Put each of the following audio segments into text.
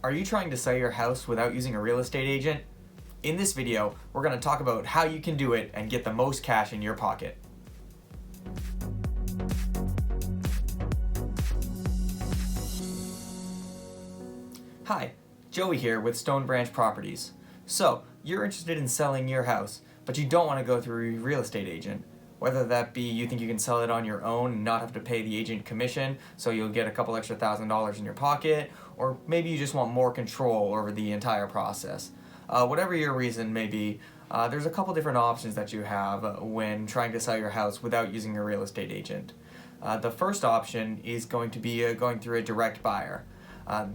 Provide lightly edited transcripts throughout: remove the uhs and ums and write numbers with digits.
Are you trying to sell your house without using a real estate agent? In this video, we're going to talk about how you can do it and get the most cash in your pocket. Hi, Joey here with Stone Branch Properties. So, you're interested in selling your house, but you don't want to go through a real estate agent. Whether that be you think you can sell it on your own and not have to pay the agent commission, so you'll get a couple extra $1,000s in your pocket, or maybe you just want more control over the entire process. Whatever your reason may be, there's a couple different options that you have when trying to sell your house without using a real estate agent. The first option is going to be going through a direct buyer.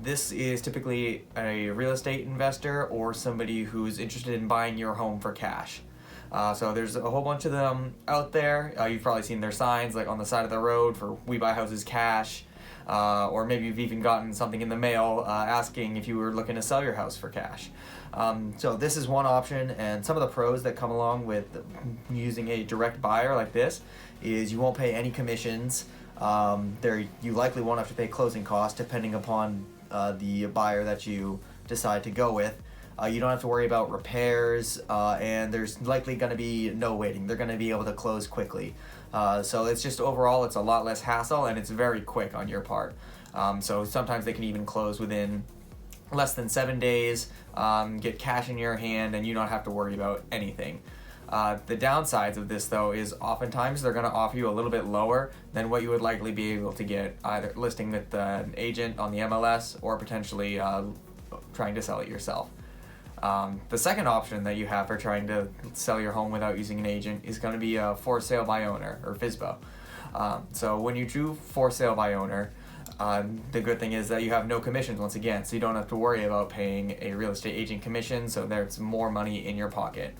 This is typically a real estate investor or somebody who's interested in buying your home for cash. So there's a whole bunch of them out there. You've probably seen their signs like on the side of the road for "We buy houses cash," or maybe you've even gotten something in the mail asking if you were looking to sell your house for cash. So this is one option, and some of the pros that come along with using a direct buyer like this is you won't pay any commissions. You likely won't have to pay closing costs depending upon the buyer that you decide to go with. You don't have to worry about repairs, and there's likely going to be no waiting. They're going to be able to close quickly. So it's just overall, it's a lot less hassle, and it's very quick on your part. So sometimes they can even close within less than 7 days, get cash in your hand, and you don't have to worry about anything. The downsides of this, though, is oftentimes they're going to offer you a little bit lower than what you would likely be able to get either listing with an agent on the MLS or potentially trying to sell it yourself. The second option that you have for trying to sell your home without using an agent is going to be a for sale by owner, or FSBO. So when you do for sale by owner, the good thing is that you have no commissions once again, so you don't have to worry about paying a real estate agent commission, so there's more money in your pocket.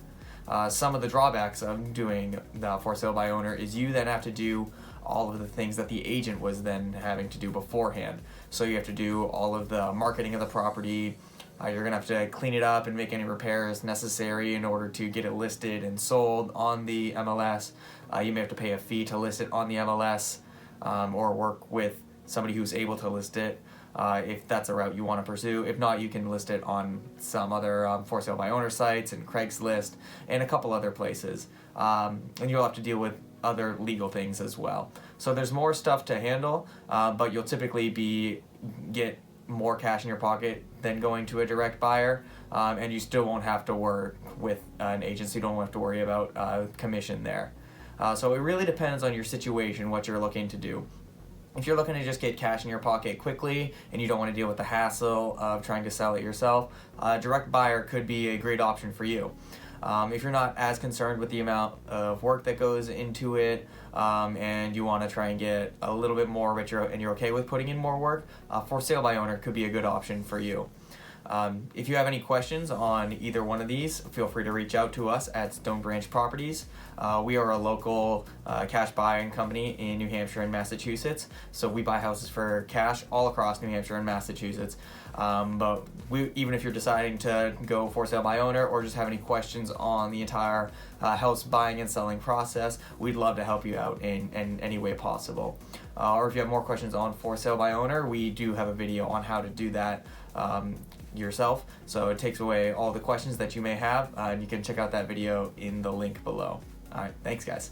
Some of the drawbacks of doing the for sale by owner is you then have to do all of the things that the agent was then having to do beforehand. So you have to do all of the marketing of the property. You're going to have to clean it up and make any repairs necessary in order to get it listed and sold on the MLS. You may have to pay a fee to list it on the MLS, or work with somebody who's able to list it if that's a route you want to pursue. If not, you can list it on some other for sale by owner sites and Craigslist and a couple other places. And you'll have to deal with other legal things as well. So there's more stuff to handle, but you'll typically get more cash in your pocket than going to a direct buyer, and you still won't have to work with an agency. You don't have to worry about commission there. So it really depends on your situation, what you're looking to do. If you're looking to just get cash in your pocket quickly and you don't want to deal with the hassle of trying to sell it yourself, a direct buyer could be a great option for you. If you're not as concerned with the amount of work that goes into it, and you want to try and get a little bit more, but you're okay with putting in more work, for sale by owner could be a good option for you. If you have any questions on either one of these, feel free to reach out to us at Stone Branch Properties. We are a local cash buying company in New Hampshire and Massachusetts, so we buy houses for cash all across New Hampshire and Massachusetts. But even if you're deciding to go for sale by owner or just have any questions on the entire house buying and selling process, we'd love to help you out in any way possible. Or if you have more questions on for sale by owner, we do have a video on how to do that yourself, so it takes away all the questions that you may have, and you can check out that video in the link below. Alright, thanks guys.